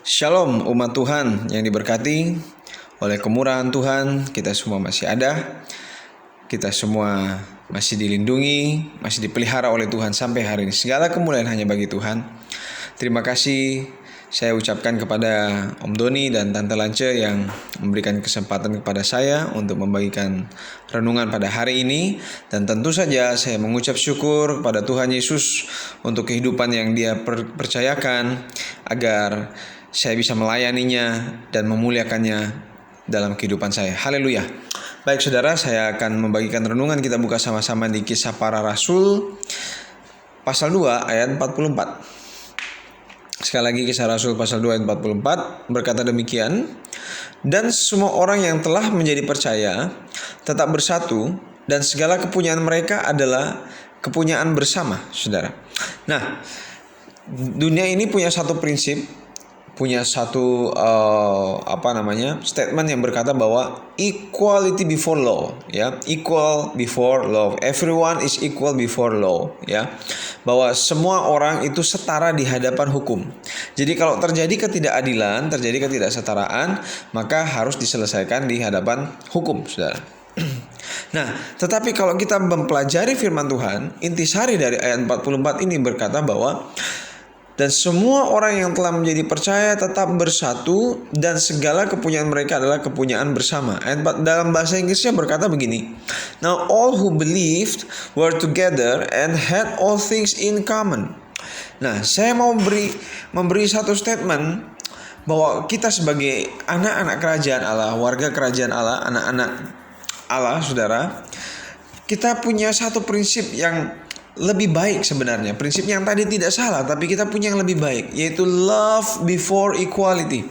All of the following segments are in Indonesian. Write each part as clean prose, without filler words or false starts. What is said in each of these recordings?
Shalom umat Tuhan yang diberkati oleh kemurahan Tuhan. Kita semua masih ada, kita semua masih dilindungi, masih dipelihara oleh Tuhan sampai hari ini. Segala kemuliaan hanya bagi Tuhan. Terima kasih saya ucapkan kepada Om Doni dan Tante Lance yang memberikan kesempatan kepada saya untuk membagikan renungan pada hari ini. Dan tentu saja saya mengucap syukur kepada Tuhan Yesus untuk kehidupan yang Dia percayakan, agar saya bisa melayaninya dan memuliakannya dalam kehidupan saya. Haleluya. Baik saudara, saya akan membagikan renungan. Kita buka sama-sama di Kisah Para Rasul pasal 2 ayat 44. Sekali lagi, Kisah Rasul pasal 2 ayat 44 berkata demikian. Dan semua orang yang telah menjadi percaya tetap bersatu, dan segala kepunyaan mereka adalah kepunyaan bersama, saudara. Nah, dunia ini punya satu prinsip, punya satu statement yang berkata bahwa equality before law, ya, equal before law, everyone is equal before law, ya, bahwa semua orang itu setara di hadapan hukum. Jadi kalau terjadi ketidakadilan, terjadi ketidaksetaraan, maka harus diselesaikan di hadapan hukum, saudara. Nah, tetapi kalau kita mempelajari firman Tuhan, intisari dari ayat 44 ini berkata bahwa dan semua orang yang telah menjadi percaya tetap bersatu, dan segala kepunyaan mereka adalah kepunyaan bersama. Dalam bahasa Inggrisnya berkata begini. Now all who believed were together and had all things in common. Nah, saya mau memberi satu statement bahwa kita sebagai anak-anak kerajaan Allah, warga kerajaan Allah, anak-anak Allah, saudara, kita punya satu prinsip yang lebih baik sebenarnya. Prinsipnya yang tadi tidak salah, tapi kita punya yang lebih baik, yaitu love before equality,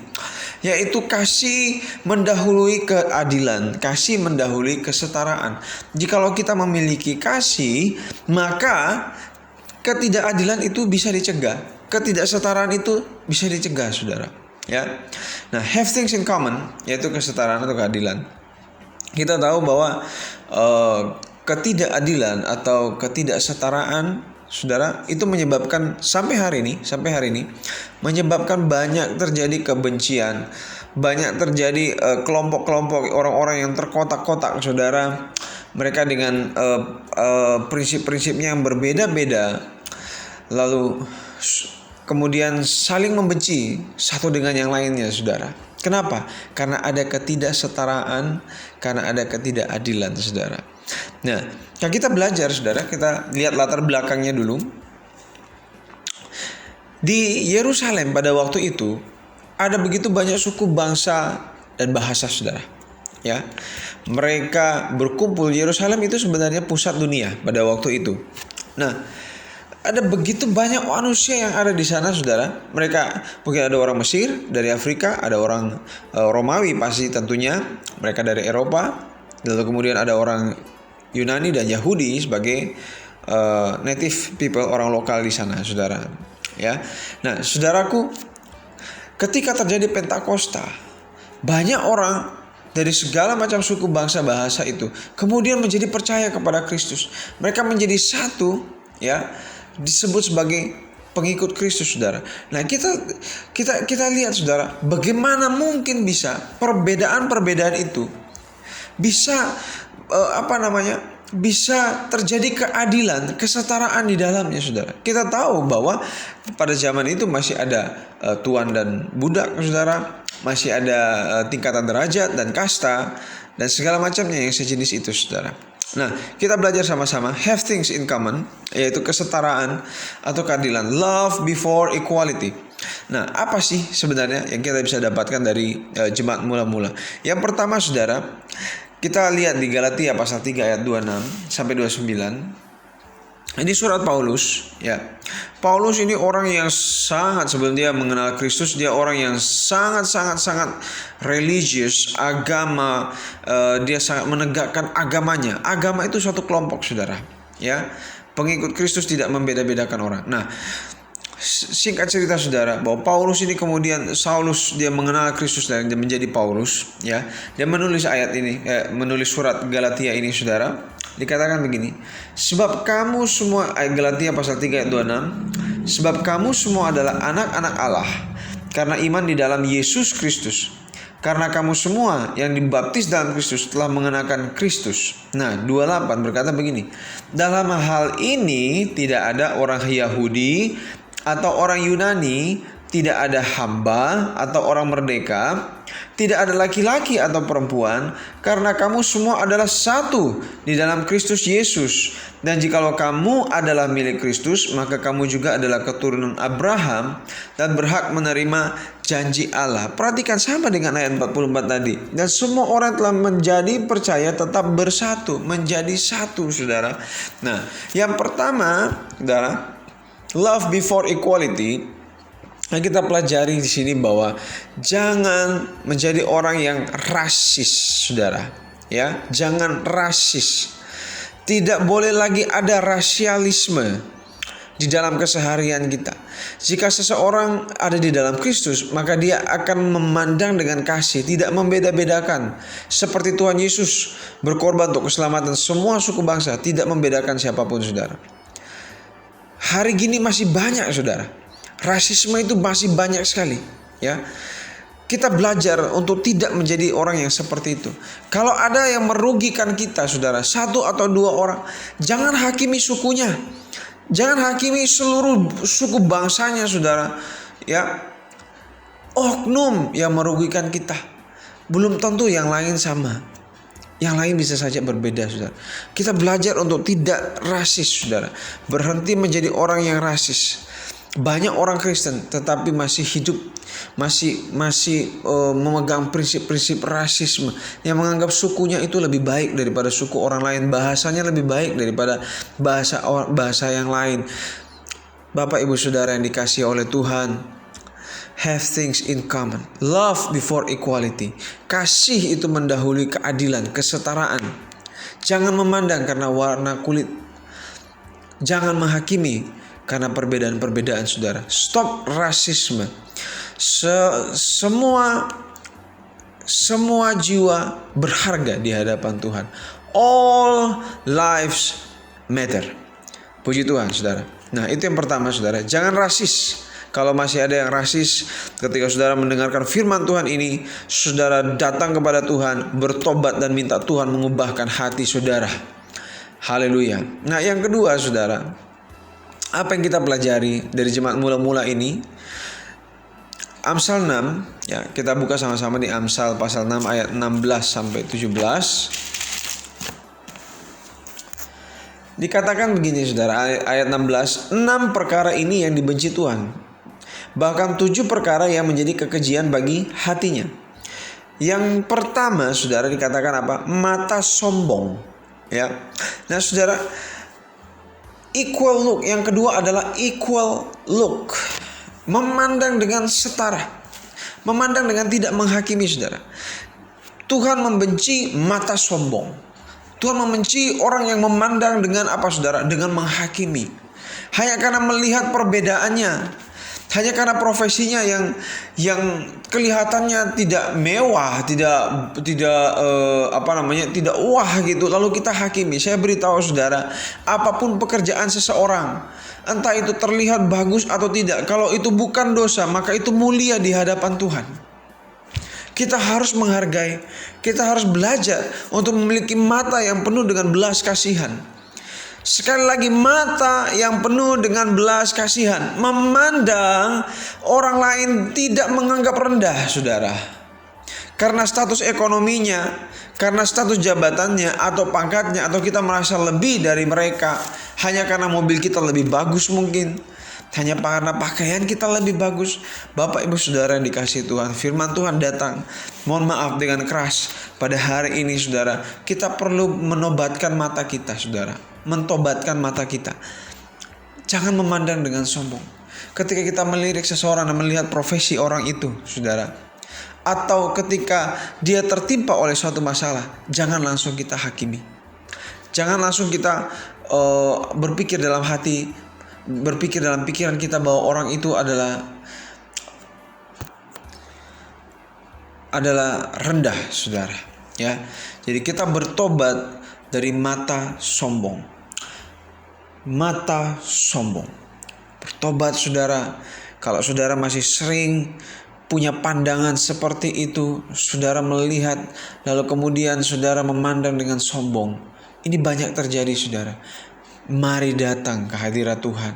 yaitu kasih mendahului keadilan, kasih mendahului kesetaraan. Jikalau kita memiliki kasih, maka ketidakadilan itu bisa dicegah, ketidaksetaraan itu bisa dicegah, saudara. Ya, nah, have things in common, yaitu kesetaraan atau keadilan. Kita tahu bahwa ketidakadilan atau ketidaksetaraan, saudara, itu menyebabkan sampai hari ini menyebabkan banyak terjadi kebencian, banyak terjadi kelompok-kelompok orang-orang yang terkotak-kotak, saudara. Mereka dengan prinsip-prinsipnya yang berbeda-beda, lalu kemudian saling membenci satu dengan yang lainnya, saudara. Kenapa? Karena ada ketidaksetaraan, karena ada ketidakadilan, saudara. Nah, kita belajar, saudara, kita lihat latar belakangnya dulu. Di Yerusalem pada waktu itu ada begitu banyak suku, bangsa, dan bahasa, saudara. Ya, mereka berkumpul. Yerusalem itu sebenarnya pusat dunia pada waktu itu. Nah, ada begitu banyak manusia yang ada di sana, saudara. Mereka mungkin ada orang Mesir dari Afrika, ada orang Romawi pasti tentunya, mereka dari Eropa, lalu kemudian ada orang Yunani dan Yahudi sebagai native people, orang lokal di sana, saudara. Ya, nah, saudaraku, ketika terjadi Pentakosta, banyak orang dari segala macam suku, bangsa, bahasa itu kemudian menjadi percaya kepada Kristus. Mereka menjadi satu, ya, disebut sebagai pengikut Kristus, saudara. Nah, kita lihat, saudara, bagaimana mungkin bisa perbedaan-perbedaan itu bisa bisa terjadi keadilan, kesetaraan di dalamnya, saudara. Kita tahu bahwa pada zaman itu masih ada tuan dan budak, saudara. Masih ada tingkatan derajat dan kasta dan segala macamnya yang sejenis itu, saudara. Nah, kita belajar sama-sama have things in common, yaitu kesetaraan atau keadilan, love before equality. Nah, apa sih sebenarnya yang kita bisa dapatkan dari jemaat mula-mula? Yang pertama, saudara, kita lihat di Galatia pasal 3 ayat 26 sampai 29. Ini surat Paulus, ya. Paulus ini orang yang sangat, sebelum dia mengenal Kristus, dia orang yang sangat religius, agama, dia sangat menegakkan agamanya. Agama itu suatu kelompok, saudara, ya. Pengikut Kristus tidak membeda-bedakan orang. Nah, singkat cerita, saudara, bahwa Paulus ini kemudian Saulus, dia mengenal Kristus dan dia menjadi Paulus, ya. Dia menulis ayat ini, menulis surat Galatia ini, saudara. Dikatakan begini, sebab kamu semua, ayat Galatia pasal 3 ayat 26, sebab kamu semua adalah anak-anak Allah karena iman di dalam Yesus Kristus. Karena kamu semua yang dibaptis dalam Kristus telah mengenakan Kristus. Nah, 28 berkata begini. Dalam hal ini tidak ada orang Yahudi atau orang Yunani, tidak ada hamba atau orang merdeka, tidak ada laki-laki atau perempuan, karena kamu semua adalah satu di dalam Kristus Yesus. Dan jikalau kamu adalah milik Kristus, maka kamu juga adalah keturunan Abraham dan berhak menerima janji Allah. Perhatikan sama dengan ayat 44 tadi. Dan semua orang telah menjadi percaya tetap bersatu, menjadi satu, saudara. Nah, yang pertama, saudara, love before equality. Nah, kita pelajari di sini bahwa jangan menjadi orang yang rasis, saudara. Ya, jangan rasis. Tidak boleh lagi ada rasialisme di dalam keseharian kita. Jika seseorang ada di dalam Kristus, maka dia akan memandang dengan kasih, tidak membeda-bedakan. Seperti Tuhan Yesus berkorban untuk keselamatan semua suku bangsa, tidak membedakan siapapun, saudara. Hari gini masih banyak, saudara. Rasisme itu masih banyak sekali, ya. Kita belajar untuk tidak menjadi orang yang seperti itu. Kalau ada yang merugikan kita, saudara, satu atau dua orang, jangan hakimi sukunya. Jangan hakimi seluruh suku bangsanya, saudara. Ya, oknum yang merugikan kita, belum tentu yang lain sama. Yang lain bisa saja berbeda, saudara. Kita belajar untuk tidak rasis, saudara. Berhenti menjadi orang yang rasis. Banyak orang Kristen tetapi masih hidup, masih memegang prinsip-prinsip rasisme, yang menganggap sukunya itu lebih baik daripada suku orang lain, bahasanya lebih baik daripada bahasa yang lain. Bapak ibu saudara yang dikasihi oleh Tuhan, have things in common. Love before equality. Kasih itu mendahului keadilan, kesetaraan. Jangan memandang karena warna kulit. Jangan menghakimi karena perbedaan-perbedaan, saudara. Stop rasisme. Semua jiwa berharga di hadapan Tuhan. All lives matter. Puji Tuhan, saudara. Nah, itu yang pertama, saudara. Jangan rasis. Kalau masih ada yang rasis, ketika saudara mendengarkan firman Tuhan ini, saudara datang kepada Tuhan, bertobat dan minta Tuhan mengubahkan hati saudara. Haleluya. Nah, yang kedua, saudara, apa yang kita pelajari dari jemaat mula-mula ini? Amsal 6, ya, kita buka sama-sama di Amsal pasal 6 ayat 16 sampai 17. Dikatakan begini, saudara, ayat 16, 6 perkara ini yang dibenci Tuhan, bahkan 7 perkara yang menjadi kekejian bagi hatinya. Yang pertama, saudara, dikatakan apa? Mata sombong, ya. Nah, saudara, equal look. Yang kedua adalah equal look. Memandang dengan setara. Memandang dengan tidak menghakimi, saudara. Tuhan membenci mata sombong. Tuhan membenci orang yang memandang dengan apa, saudara? Dengan menghakimi. Hanya karena melihat perbedaannya. Hanya karena profesinya yang kelihatannya tidak mewah, tidak wah gitu, lalu kita hakimi. Saya beritahu saudara, apapun pekerjaan seseorang, entah itu terlihat bagus atau tidak, kalau itu bukan dosa, maka itu mulia di hadapan Tuhan. Kita harus menghargai, kita harus belajar untuk memiliki mata yang penuh dengan belas kasihan. Sekali lagi, mata yang penuh dengan belas kasihan, memandang orang lain, tidak menganggap rendah, saudara. Karena status ekonominya, karena status jabatannya atau pangkatnya, atau kita merasa lebih dari mereka hanya karena mobil kita lebih bagus mungkin, hanya karena pakaian kita lebih bagus. Bapak ibu saudara yang dikasihi Tuhan, firman Tuhan datang, mohon maaf dengan keras pada hari ini, saudara. Kita perlu menobatkan mata kita, saudara. Mentobatkan mata kita. Jangan memandang dengan sombong. Ketika kita melirik seseorang dan melihat profesi orang itu, saudara, atau ketika dia tertimpa oleh suatu masalah, jangan langsung kita hakimi. Jangan langsung kita berpikir dalam pikiran kita bahwa orang itu adalah rendah, saudara. Ya, jadi kita bertobat dari mata sombong. Mata sombong. Bertobat, saudara. Kalau saudara masih sering punya pandangan seperti itu, saudara melihat, lalu kemudian saudara memandang dengan sombong. Ini banyak terjadi, saudara. Mari datang ke hadirat Tuhan.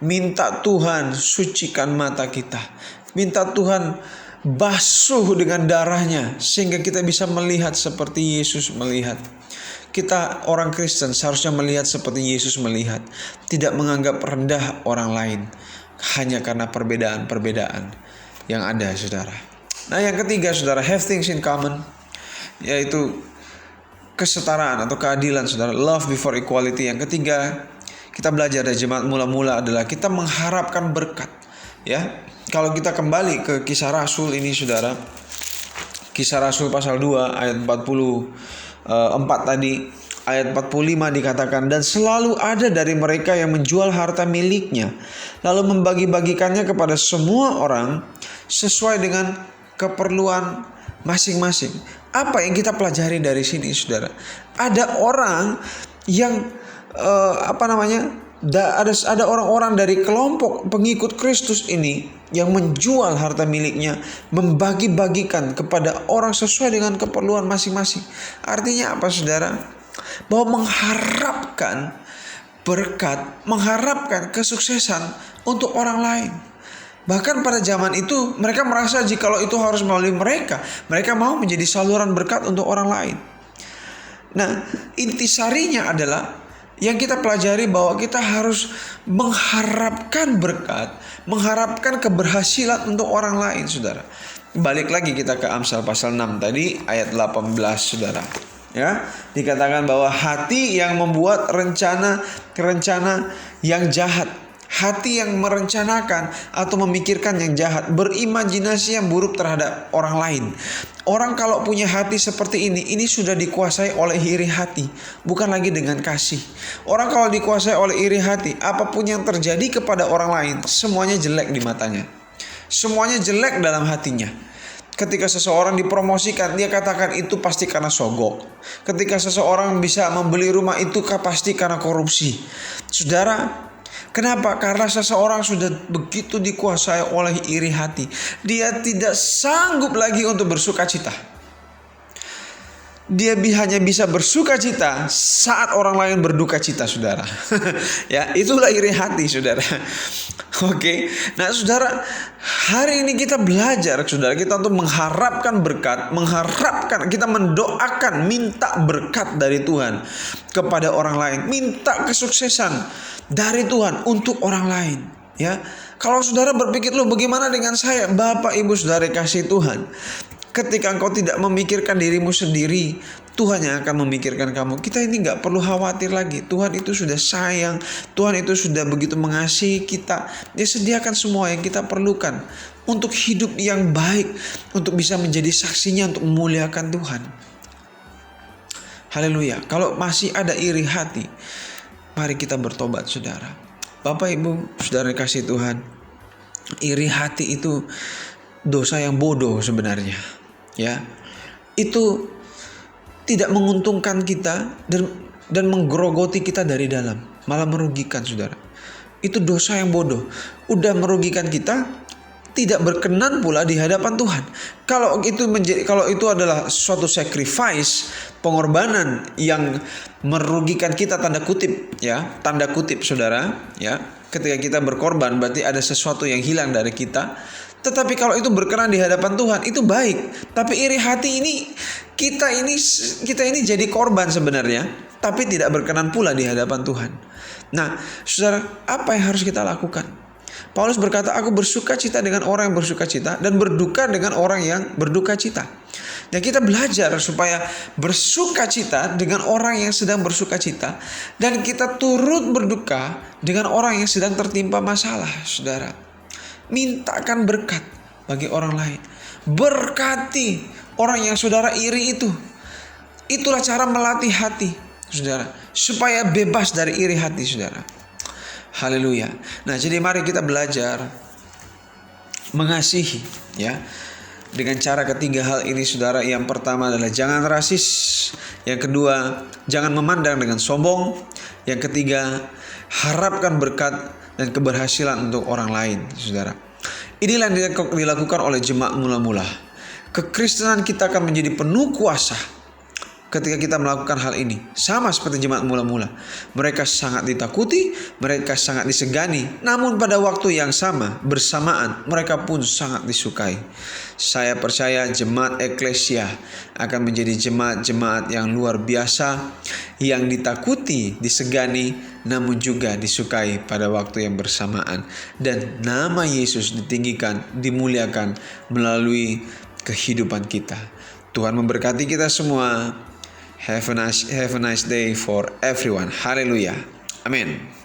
Minta Tuhan sucikan mata kita. Minta Tuhan basuh dengan darahnya, sehingga kita bisa melihat seperti Yesus melihat. Kita orang Kristen seharusnya melihat seperti Yesus melihat. Tidak menganggap rendah orang lain hanya karena perbedaan-perbedaan yang ada, saudara. Nah, yang ketiga, saudara, have things in common, yaitu kesetaraan atau keadilan, saudara. Love before equality. Yang ketiga, kita belajar dari jemaat mula-mula adalah kita mengharapkan berkat. Ya, kalau kita kembali ke Kisah Rasul ini, saudara, Kisah Rasul pasal 2 ayat 44 tadi, ayat 45 dikatakan, dan selalu ada dari mereka yang menjual harta miliknya, lalu membagi-bagikannya kepada semua orang sesuai dengan keperluan masing-masing. Apa yang kita pelajari dari sini, saudara? Ada orang yang ada orang-orang dari kelompok pengikut Kristus ini yang menjual harta miliknya, membagi-bagikan kepada orang sesuai dengan keperluan masing-masing. Artinya apa, saudara? Bahwa mengharapkan berkat, mengharapkan kesuksesan untuk orang lain. Bahkan pada zaman itu mereka merasa jikalau itu harus melalui mereka mau menjadi saluran berkat untuk orang lain. Nah, intisarinya adalah yang kita pelajari bahwa kita harus mengharapkan berkat, mengharapkan keberhasilan untuk orang lain, saudara. Balik lagi kita ke Amsal pasal 6 tadi ayat 18, saudara. Ya, dikatakan bahwa hati yang membuat rencana yang jahat, hati yang merencanakan atau memikirkan yang jahat, berimajinasi yang buruk terhadap orang lain. Orang kalau punya hati seperti ini sudah dikuasai oleh iri hati, bukan lagi dengan kasih. Orang kalau dikuasai oleh iri hati, apapun yang terjadi kepada orang lain, semuanya jelek di matanya. Semuanya jelek dalam hatinya. Ketika seseorang dipromosikan, dia katakan itu pasti karena sogok. Ketika seseorang bisa membeli rumah, itu pasti karena korupsi. Saudara, kenapa? Karena seseorang sudah begitu dikuasai oleh iri hati. Dia tidak sanggup lagi untuk bersuka cita. Dia hanya bisa bersuka cita saat orang lain berduka cita, saudara. Ya, itulah iri hati, saudara. Oke. Nah, saudara, hari ini kita belajar, saudara, kita untuk mengharapkan berkat, kita mendoakan, minta berkat dari Tuhan kepada orang lain, minta kesuksesan dari Tuhan untuk orang lain, ya. Kalau saudara berpikir, loh bagaimana dengan saya? Bapak, Ibu, saudara kasih Tuhan, ketika engkau tidak memikirkan dirimu sendiri, Tuhan yang akan memikirkan kamu. Kita ini gak perlu khawatir lagi. Tuhan itu sudah sayang, Tuhan itu sudah begitu mengasihi kita. Dia sediakan semua yang kita perlukan untuk hidup yang baik, untuk bisa menjadi saksinya, untuk memuliakan Tuhan. Haleluya. Kalau masih ada iri hati, mari kita bertobat, saudara. Bapak, Ibu, saudara kasih Tuhan, iri hati itu dosa yang bodoh sebenarnya, ya. Itu tidak menguntungkan kita dan menggerogoti kita dari dalam, malah merugikan, saudara. Itu dosa yang bodoh. Udah merugikan kita, tidak berkenan pula di hadapan Tuhan. Kalau itu adalah suatu sacrifice, pengorbanan yang merugikan kita, tanda kutip, saudara, ya. Ketika kita berkorban berarti ada sesuatu yang hilang dari kita. Tetapi kalau itu berkenan di hadapan Tuhan, itu baik. Tapi iri hati ini, kita ini jadi korban sebenarnya, tapi tidak berkenan pula di hadapan Tuhan. Nah, saudara, apa yang harus kita lakukan? Paulus berkata, aku bersuka cita dengan orang yang bersuka cita, dan berduka dengan orang yang berduka cita. Dan kita belajar supaya bersuka cita dengan orang yang sedang bersuka cita, dan kita turut berduka dengan orang yang sedang tertimpa masalah, saudara. Mintakan berkat bagi orang lain. Berkati orang yang saudara iri itu. Itulah cara melatih hati, saudara, supaya bebas dari iri hati, saudara. Haleluya. Nah, jadi mari kita belajar mengasihi, ya. Dengan cara ketiga hal ini, saudara. Yang pertama adalah jangan rasis. Yang kedua, jangan memandang dengan sombong. Yang ketiga, harapkan berkat dan keberhasilan untuk orang lain, saudara. Inilah yang dilakukan oleh jemaat mula-mula. Kekristenan kita akan menjadi penuh kuasa ketika kita melakukan hal ini. Sama seperti jemaat mula-mula. Mereka sangat ditakuti, mereka sangat disegani. Namun pada waktu yang sama, bersamaan, mereka pun sangat disukai. Saya percaya jemaat eklesia akan menjadi jemaat-jemaat yang luar biasa, yang ditakuti, disegani, namun juga disukai pada waktu yang bersamaan. Dan nama Yesus ditinggikan, dimuliakan melalui kehidupan kita. Tuhan memberkati kita semua. Have a nice day for everyone. Haleluya. Amin.